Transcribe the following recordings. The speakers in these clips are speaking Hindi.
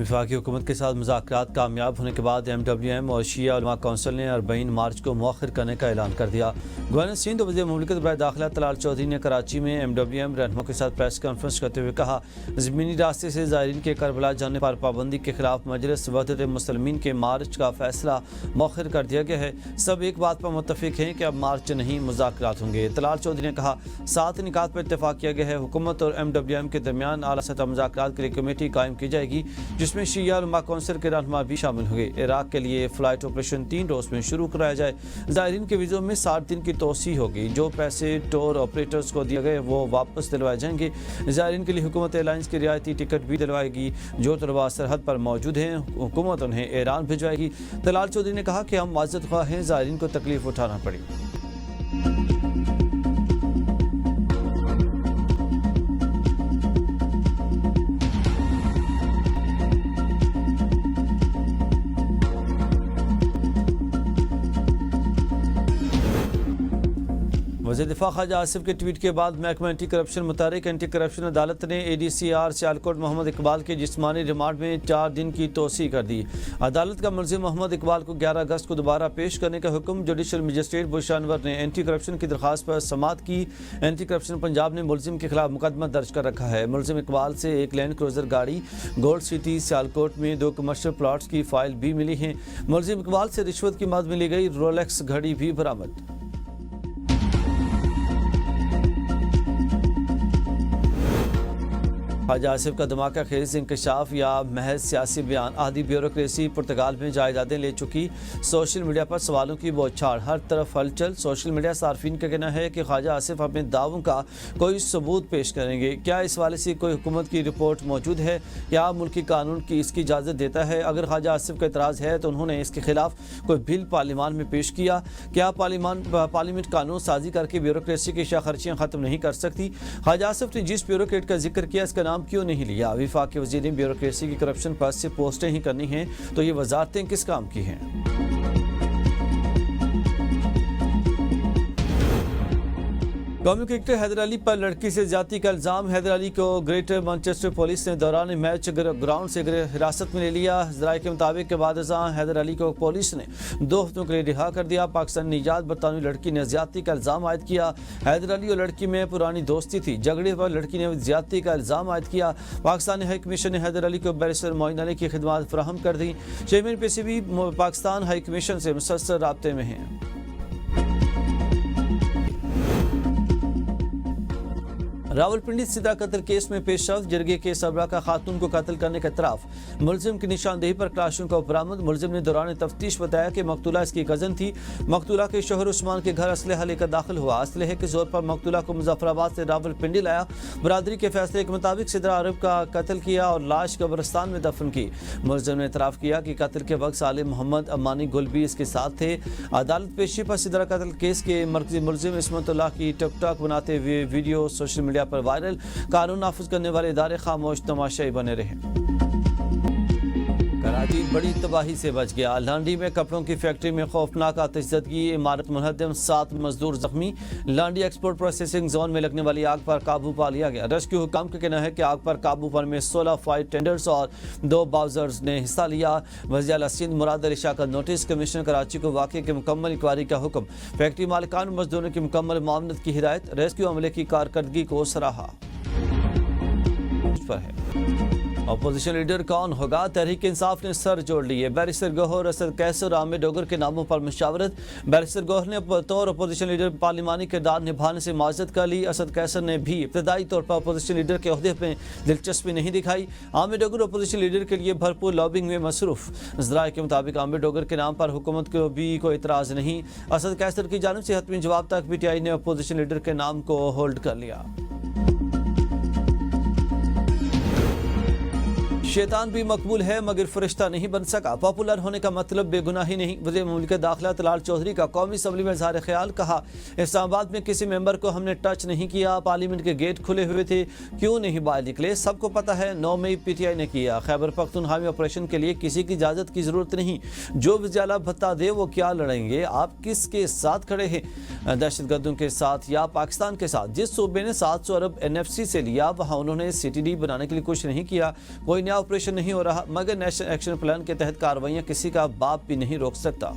वफाकी हुकूमत के साथ मुज़ाकरात कामयाब होने के बाद MWM और शिया उलमा कौंसिल ने 40 मार्च को मौखर करने का ऐलान कर दिया। गवर्नर सिंध और वज़ीर मुमलिकत बराए दाखिला तलाल चौधरी ने कराची में MWM रहनुमा के साथ प्रेस कॉन्फ्रेंस करते हुए कहा, ज़मीनी रास्ते से ज़ायरीन के करबला जाने पर पाबंदी के खिलाफ मजलिस वहदत मुस्लिमीन के मार्च का फैसला मौखर कर दिया गया है। सब एक बात पर मुत्तफिक हैं कि अब मार्च नहीं मुज़ाकरात होंगे। तलाल चौधरी ने कहा, 7 निकात पर इत्तेफाक किया गया है। हुकूमत और MWM के दरमियान आला सतह मुज़ाकरात के लिए कमेटी कायम की जाएगी, जिसमें शिया उलमा कौंसिल के रहनुमा भी शामिल होंगे। इराक के लिए फ़्लाइट ऑपरेशन 3 रोज़ में शुरू कराया जाए। ज़ायरीन के वीज़ों में 60 दिन की तोसी होगी। जो पैसे टूर ऑपरेटर्स को दिए गए वो वापस दिलवाए जाएंगे। ज़ायरीन के लिए हुकूमत एयरलाइंस की रियायती टिकट भी दिलवाएगी। जो तलबा सरहद पर मौजूद हैं, हुकूमत उन्हें ईरान भिजवाएगी। तलाल चौधरी ने कहा कि हम माज़रत ख्वाह हैं, ज़ायरीन को तकलीफ उठाना पड़ी। वज़ीर दिफा ख्वाजा आसिफ के ट्वीट के बाद महकमा एंटी करप्शन मुतारिक एंटी करप्शन अदालत ने ADCR सियालकोट मोहम्मद इकबाल के जिस्मानी रिमांड में 4 दिन की तोसी कर दी। अदालत का मुलजिम मोहम्मद इकबाल को 11 अगस्त को दोबारा पेश करने का हुक्म। जुडिशल मजिस्ट्रेट बुशरा अनवर ने एंटी करप्शन की दरख्वास्त पर समाअत की। एंटी करप्शन पंजाब ने मुलजिम के खिलाफ मुकदमा दर्ज कर रखा है। मुलजिम इकबाल से एक लैंड क्रूजर गाड़ी, गोल्ड सिटी सियालकोट में 2 कमर्शियल प्लाट्स की फाइल भी मिली है। मुलजिम इकबाल से रिश्वत की मद में ली गई रोलेक्स घड़ी भी बरामद। ख्वाजा आसिफ का धमाका खेज इंकशाफ या महज सियासी बयान, आधी ब्यूरोक्रेसी पुर्तगाल में जायदादें ले चुकी। सोशल मीडिया पर सवालों की बौछार, हर तरफ हलचल। सोशल मीडिया सार्फिन का कहना है कि ख्वाजा आसिफ अपने दावों का कोई सबूत पेश करेंगे। क्या इस वाले से कोई हुकूमत की रिपोर्ट मौजूद है? क्या मुल्की कानून की इसकी इजाज़त देता है? अगर ख्वाजा आसिफ का एतराज़ है तो उन्होंने इसके खिलाफ कोई बिल पार्लियामान में पेश किया। क्या पार्लियामेंट कानून साजी करके ब्यूरोक्रेसी की शाखर्चियाँ ख़त्म नहीं कर सकती? ख्वाजा आसिफ ने जिस ब्यूरोक्रेट का जिक्र किया, इसका नाम क्यों नहीं लिया? वफाकी वज़ीर ने ब्यूरोक्रेसी की करप्शन पर से पोस्टें ही करनी हैं, तो ये वजारतें किस काम की हैं? कौमी क्रिकेटर हैदर अली पर लड़की से ज्यादती का इल्ज़ाम। हैदर अली को ग्रेटर मैनचेस्टर पुलिस ने दौरान मैच ग्राउंड से हिरासत में ले लिया। ज़राए के मुताबिक बाद हैदर अली को पुलिस ने 2 हफ्तों के लिए रिहा कर दिया। पाकिस्तानी निजात बरतानवी लड़की ने ज्यादती का इल्ज़ाम आयद किया। हैदर अली और लड़की में पुरानी दोस्ती थी। झगड़े पर लड़की ने ज्यादती का इल्ज़ाम आयद किया। पाकिस्तानी हाई कमीशन ने हैदर अली को बैरिस्टर मोइन अली की खिदमत फराहम कर दी। Chairman PCB Pakistan high commission से मुसलसल राब्ते में हैं। रावलपिंडी सीधा कत्ल केस में पेशरफ, जरगे के सबरा का खातून को कत्ल करने का इतराफ। मुलजिम की निशानदेही पर क्लाशों का बरामद। मुलजिम ने दौरान तफ्तीश बताया कि मकतूला इसकी कज़न थी। मकतूला के शोहर उस्मान के घर असलहा लेकर दाखिल हुआ। असलहे के जोर पर मकतूला को मुजफ्फराबाद से रावलपिंडी लाया। बरादरी के फैसले के मुताबिक सिदरा अरब का कत्ल किया और लाश कब्रिस्तान में दफन की। मुलजिम ने इतराफ़ किया कि कत्ल के वक्त साले मोहम्मद अमानी गुल भी इसके साथ थे। अदालत पेशी पर सिदरा कत्ल केस के मरकजी मुलजिम इस्मतुल्लाह की टिकटॉक बनाते हुए वीडियो सोशल मीडिया पर वायरल। कानून नाफिज करने वाले इदारे खामोश तमाशाई बने रहे। कराची बड़ी तबाही से बच गया। लांडी में कपड़ों की फैक्ट्री में खौफनाक आतिशज़दगी, इमारत मुनहदम, 7 मजदूर जख्मी। लांडी एक्सपोर्ट प्रोसेसिंग जोन में लगने वाली आग पर काबू पा लिया गया। रेस्क्यू हुकाम का कहना है कि आग पर काबू पाने में 16 फायर टेंडर्स और 2 बाउजर्स ने हिस्सा लिया। वज़ीर आला सिंध मुराद अली शाह का नोटिस। कमिश्नर कराची को वाक़े की मुकम्मल इंक्वायरी का हुक्म। फैक्ट्री मालिकान और मजदूरों की मुकम्मल मामलत की हिदायत। रेस्क्यू अमले की कारकर्दगी को सराहा। अपोजिशन लीडर कौन होगा? तहरीक इंसाफ ने सर जोड़ लिए। बैरिस्टर गौहर, असद कैसर, आमिर डोगर के नामों पर मशावरत। बैरिस्टर गौहर ने बतौर अपोजिशन लीडर पार्लिमानी किरदार निभाने से माजरत कर ली। असद कैसर ने भी इब्तदाई तौर पर अपोजिशन लीडर के ओहदे में दिलचस्पी नहीं दिखाई। आमिर डोगर अपोजिशन लीडर के लिए भरपूर लॉबिंग में मसरूफ। ज़राए के मुताबिक आमिर डोगर के नाम पर हुकूमत को भी कोई इतराज़ नहीं। असद कैसर की जानिब से हतमी जवाब तक PTI ने अपोजिशन लीडर के नाम को होल्ड कर लिया। शैतान भी मकबूल है मगर फरिश्ता नहीं बन सका। पॉपुलर होने का मतलब बेगुनाही नहीं। वज़ीर मुमलिकत दाखिला तलाल चौधरी का कौमी असम्बली में इज़हार ख्याल। कहा, इस्लामाबाद में किसी मेंबर को हमने टच नहीं किया। पार्लियामेंट के गेट खुले हुए थे, क्यों नहीं बाहर निकले? सबको पता है 9 मई PTI ने किया। खैबर पख्तूनख्वा में ऑपरेशन के लिए किसी की इजाज़त की ज़रूरत नहीं। जो वज़ीर भत्ता दे वो क्या लड़ेंगे? आप किसके साथ खड़े हैं? दहशतगर्दों के साथ या पाकिस्तान के साथ? जिस सूबे ने 700 अरब NFC से लिया वहाँ उन्होंने CTD बनाने के लिए कुछ नहीं किया। कोई नया ऑपरेशन नहीं हो रहा, मगर नेशनल एक्शन प्लान के तहत कार्रवाइयां किसी का बाप भी नहीं रोक सकता।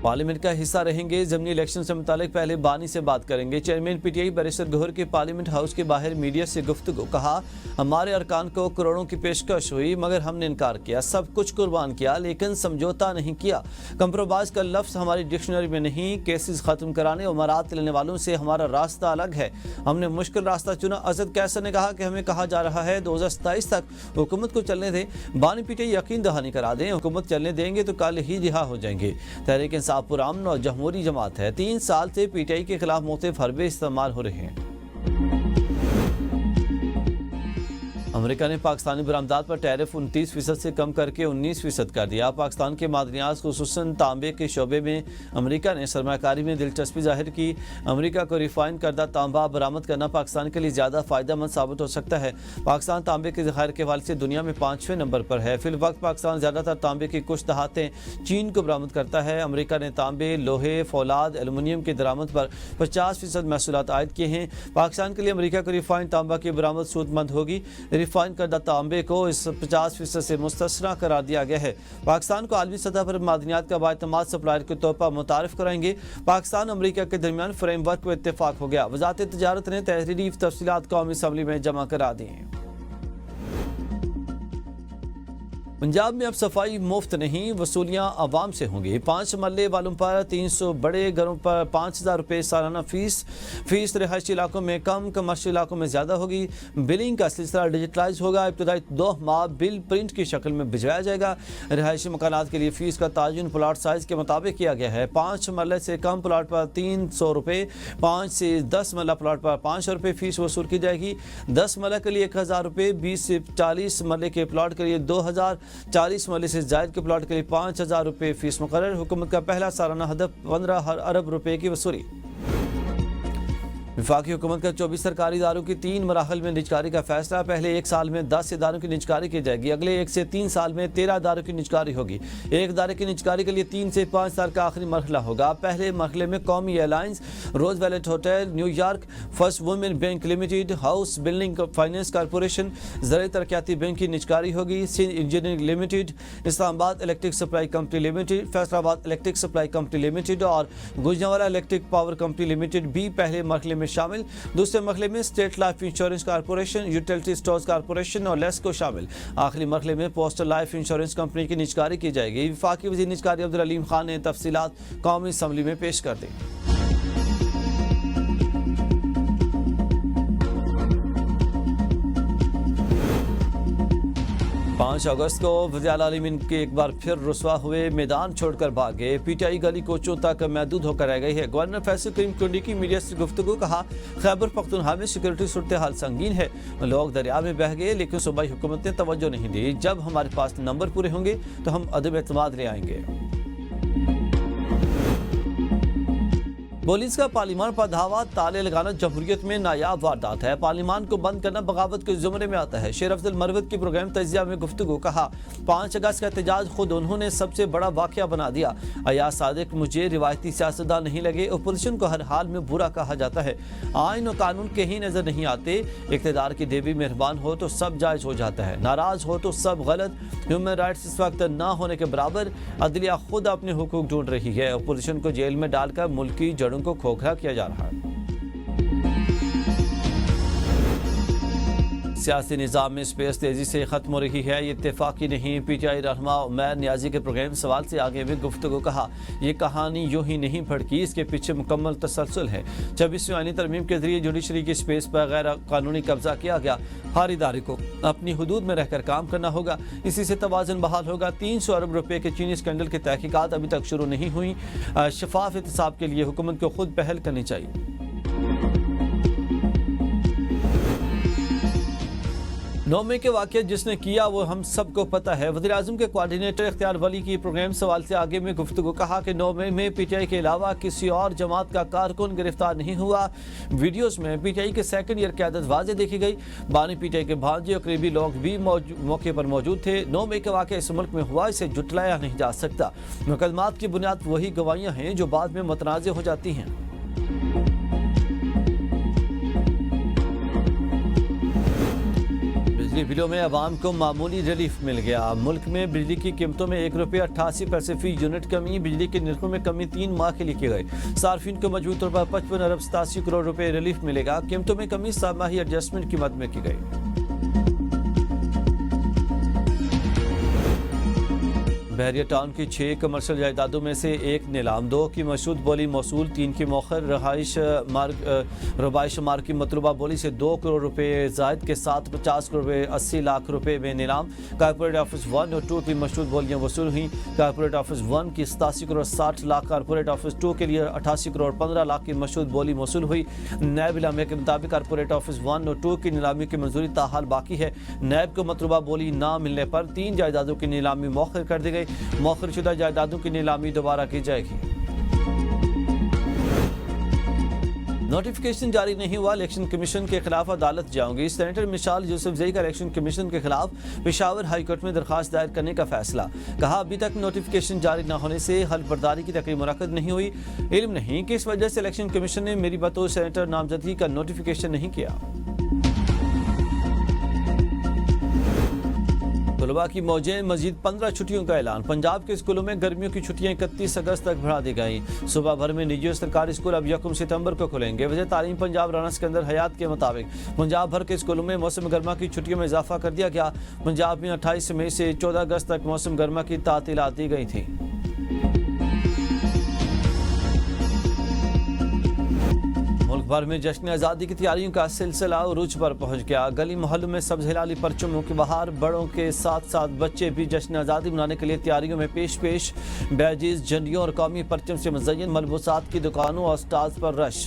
पार्लियामेंट का हिस्सा रहेंगे, ज़मीनी इलेक्शन से मुतालिक पहले बानी से बात करेंगे। चेयरमैन पीटीआई बैरिस्टर गौहर की पार्लियामेंट हाउस के बाहर मीडिया से गुफ्तगू। कहा, हमारे अरकान को करोड़ों की पेशकश हुई मगर हमने इनकार किया, सब कुछ कुर्बान किया लेकिन समझौता नहीं किया। कंप्रोमाइज का लफ्ज़ हमारी डिक्शनरी में नहीं। केसेस ख़त्म कराने और मरात लेने वालों से हमारा रास्ता अलग है, हमने मुश्किल रास्ता चुना। असद कैसर ने कहा कि हमें कहा जा रहा है 2027 तक हुकूमत को चलने दें। बानी पीटीआई यकीन दहानी करा दें, हुकूमत चलने देंगे तो कल ही रिहा हो जाएंगे। तहरीक इंसाफ पुरअमन और जमहूरी जमात है। 3 साल से पीटीआई के खिलाफ मुख्तलिफ हरबे इस्तेमाल हो रहे हैं। अमेरिका ने पाकिस्तानी बरामदात पर टैरिफ 29% से कम करके 19% कर दिया। पाकिस्तान के मादनियात खुसूसन तांबे के शोबे में अमेरिका ने सरमाकारी में दिलचस्पी जाहिर की। अमेरिका को रिफाइन करदा तांबा बरामद करना पाकिस्तान के लिए ज़्यादा फ़ायदेमंद साबित हो सकता है। पाकिस्तान तांबे के ज़खायर के हवाले से दुनिया में 5वें नंबर पर है। फिल वक्त पाकिस्तान ज़्यादातर तांबे की कुछ दहातें चीन को बरामद करता है। अमेरिका ने तांबे, लोहे, फौलाद, एलुमिनियम की दरामद पर 50% महसूलात आयद किए हैं। पाकिस्तान के लिए अमेरिका को रिफाइन तांबा की बरामद सूदमंद होगी। रिफाइन करदा तांबे को इस 50% से मुस्तस्ना करार दिया गया है। पाकिस्तान को आलमी सतह पर मादनियात का बाएतमाद सप्लायर के तौर पर मुतारिफ कराएंगे। पाकिस्तान अमेरिका के दरमियान फ्रेमवर्क पर इत्तेफाक हो गया। वजारत तिजारत ने तहरीरी तफसीलात कौमी असम्बली में जमा करा दी हैं। पंजाब में अब सफाई मुफ्त नहीं, वसूलियाँ आवाम से होंगी। 5 मरले वालों पर 300, बड़े घरों पर 5000 रुपये सालाना फीस रिहायशी इलाकों में कम, कमर्शियल इलाकों में ज़्यादा होगी। बिलिंग का सिलसिला डिजिटलाइज होगा। इब्तदाई 2 माह बिल प्रिंट की शक्ल में भिजवाया जाएगा। रिहायशी मकानात के लिए फ़ीस का तायुन प्लाट साइज़ के मुताबिक किया गया है। 5 मरले से कम प्लाट पर 300 रुपये, 5 से 10 मरला प्लाट पर 500 रुपये फ़ीस वसूल की जाएगी। 10 मरला के लिए 1000 रुपये, 20 से 40 मरले के प्लाट के लिए 2000, 40 मरले से जायद के प्लाट के लिए 5000 रुपये फीस मुकर्रर। हुकूमत का पहला सालाना हदफ 15 अरब रुपए की वसूली। वफाकी हुकूमत का 24 सरकारी इदारों की 3 मराहल में निजकारी का फैसला। पहले 1 साल में 10 इदारों की निजकारी की जाएगी। अगले 1 से 3 साल में 13 इदारों की निजकारी होगी। एक इदारे की निजकारी के लिए 3 से 5 साल का आखिरी मरहला होगा। पहले मरहले में कौमी airlines, Roosevelt hotel, New York first women bank limited, house building finance corporation, ज़राई तरक्याती बैंक की निजकारी होगी। Sindh engineering limited, Islamabad electric supply company limited, Faisalabad electric supply company limited और Gujranwala electric power company limited भी पहले मरहले में शामिल। दूसरे मरहले में state life insurance corporation, utility stores corporation और लेस्को शामिल। आखिरी मरहले में पोस्टल लाइफ इंश्योरेंस कंपनी की निजकारी की जाएगी। वफाकी वज़ीर निजकारी अब्दुल अलीम खान ने तफसीलात कौमी असम्बली में पेश कर दी। 5 अगस्त को वज़ीर आलिमीन के एक बार फिर रुसवा हुए, मैदान छोड़कर भाग गए। पीटीआई गली कोचों तक महदूद होकर रह गई है। गवर्नर फैसल करीम कुंडी की मीडिया से गुफ्तगू। कहा, खैबर पख्तूनख्वा में सिक्योरिटी सूरत हाल संगीन है। लोग दरिया में बह गए लेकिन सूबाई हुकूमत ने तवज्जो नहीं दी। जब हमारे पास नंबर पूरे होंगे तो हम अदम एतमाद ले आएंगे। पुलिस का पार्लियामान पर धावा, ताले लगाना जमहूरियत में नायाब वारदात है। पार्लियामान को बंद करना बगावत के जुमरे में आता है। शेर अफजल मरवत की प्रोग्राम तजिया में गुफ्तगू। कहा, 5 अगस्त का एहतजाज खुद उन्होंने सबसे बड़ा वाक़या बना दिया। अयाज सादिक मुझे रिवायती सियासतदान नहीं लगे। अपोजिशन को हर हाल में बुरा कहा जाता है। आइन और कानून कहीं नजर नहीं आते। इक़्तिदार की देवी मेहरबान हो तो सब जायज़ हो जाता है, नाराज हो तो सब गलत। ह्यूमन राइट्स इस वक्त ना होने के बराबर। अदलिया खुद अपने हुकूक ढूंढ रही है। अपोजिशन को जेल में डालकर मुल्क की जड़ों को खोखला किया जा रहा है। सियासी निज़ाम में स्पेस तेजी से खत्म हो रही है, ये इत्तेफाकी नहीं। पीटीआई रहनुमा उमैर नियाजी के प्रोग्राम सवाल से आगे भी गुफ्तगू। कहा, ये कहानी यूं ही नहीं भड़की, इसके पीछे मुकम्मल तसलसल है। 26वीं आईनी तरमीम के जरिए जुडिशरी की स्पेस पर गैर कानूनी कब्जा किया गया। हर इदारे को अपनी हदूद में रहकर काम करना होगा, इसी से तवाज़ुन बहाल होगा। 300 अरब रुपए के चीनी स्कैंडल की तहकीकात अभी तक शुरू नहीं हुई। शफाफ एहतसाब के लिए हुकूमत को खुद पहल करनी चाहिए। नौमे के वाक़े जिसने किया वो हम सबको पता है। वज़ीर-ए-आज़म के कोऑर्डिनेटर इख्तियार वली की प्रोग्राम सवाल से आगे में गुफ्तगू। कहा कि नौमे में पीटीआई के अलावा किसी और जमात का कारकुन गिरफ्तार नहीं हुआ। वीडियोज़ में पीटीआई के सेकंड ईयर क़यादत वाज़े देखी गई। बानी पीटीआई के भांजे और करीबी लोग भी मौके पर मौजूद थे। नौमे के वाक़े इस मुल्क में हुआ, इसे जुटलाया नहीं जा सकता। मुकदमात की बुनियाद वही गवाहियाँ हैं जो बाद में मुतनाज़ हो जाती हैं। बिजली बिलों में आवाम को मामूली रिलीफ मिल गया। मुल्क में बिजली की कीमतों में ₹1.88 फी यूनिट कमी। बिजली के निर्खों में कमी 3 माह के लिए की गई। सार्फिन को मजबूत तौर पर 55 अरब 87 करोड़ रुपए रिलीफ मिलेगा। कीमतों में कमी सामाही एडजस्टमेंट की मद में की गई। बहरिया टाउन की 6 कमर्शियल जायदादों में से एक नीलाम, 2 की मशहूद बोली मौसूल, 3 की मौखर रबाइश मार्ग की मतलूबा बोली से 2 करोड़ रुपए जायद के साथ 50 करोड़ रुपए 80 लाख रुपए में नीलाम। कारपोरेट ऑफिस 1 और 2 की मशहूद बोलियां वसूल हुई। कारपोरेट ऑफिस 1 की 87 करोड़ 60 लाख, कारपोरेट ऑफिस 2 के लिए 88 करोड़ 15 लाख की मशहूद बोली मौसूल हुई। नैब इलामे के मुताबिक कारपोरेट ऑफिस 1 और 2 की नीलामी की मंजूरी ताहाल बाकी है। नैब को मतलूबा बोली ना मिलने पर 3 जायदादों की नीलामी मौखर कर दी गई। मौखर शुदा जायदादों की नीलामी दोबारा की जाएगी। नोटिफिकेशन जारी नहीं हुआ, इलेक्शन कमीशन के खिलाफ अदालत जाऊंगी। सेनेटर मिसाल यूसुफजई का इलेक्शन कमीशन के खिलाफ पेशावर हाई कोर्ट में दरखास्त दायर करने का फैसला। कहा, अभी तक नोटिफिकेशन जारी न होने से हल्फ बर्दारी की तकरीब मुनक्कद नहीं हुई। इल्म नहीं कि इस वजह से इलेक्शन कमीशन ने मेरी बतौर सेनेटर नामजदगी का नोटिफिकेशन नहीं किया। तलबा की मौजें, मजीद 15 छुट्टियों का ऐलान। पंजाब के स्कूलों में गर्मियों की छुट्टियां 31 अगस्त तक बढ़ा दी गई। सूबा भर में निजी और सरकारी स्कूल अब 1 सितंबर को खुलेंगे। वज़ीर तालीम पंजाब राना सिकंदर हयात के मुताबिक पंजाब भर के स्कूलों में मौसम गर्मा की छुट्टियों में इजाफा कर दिया गया। पंजाब में 28 मई से 14 अगस्त तक मौसम गर्मा की तातीलात दी गई थी। मुल्क भर में जश्न आज़ादी की तैयारियों का सिलसिला उरूज पर पहुंच गया। गली मोहल्लों में सब्ज हिलाली परचमों की बहार। बड़ों के साथ साथ बच्चे भी जश्न आज़ादी मनाने के लिए तैयारियों में पेश बैजिज, झंडियों और कौमी परचम से मुज़य्यन मलबूसात की दुकानों और स्टॉल्स पर रश।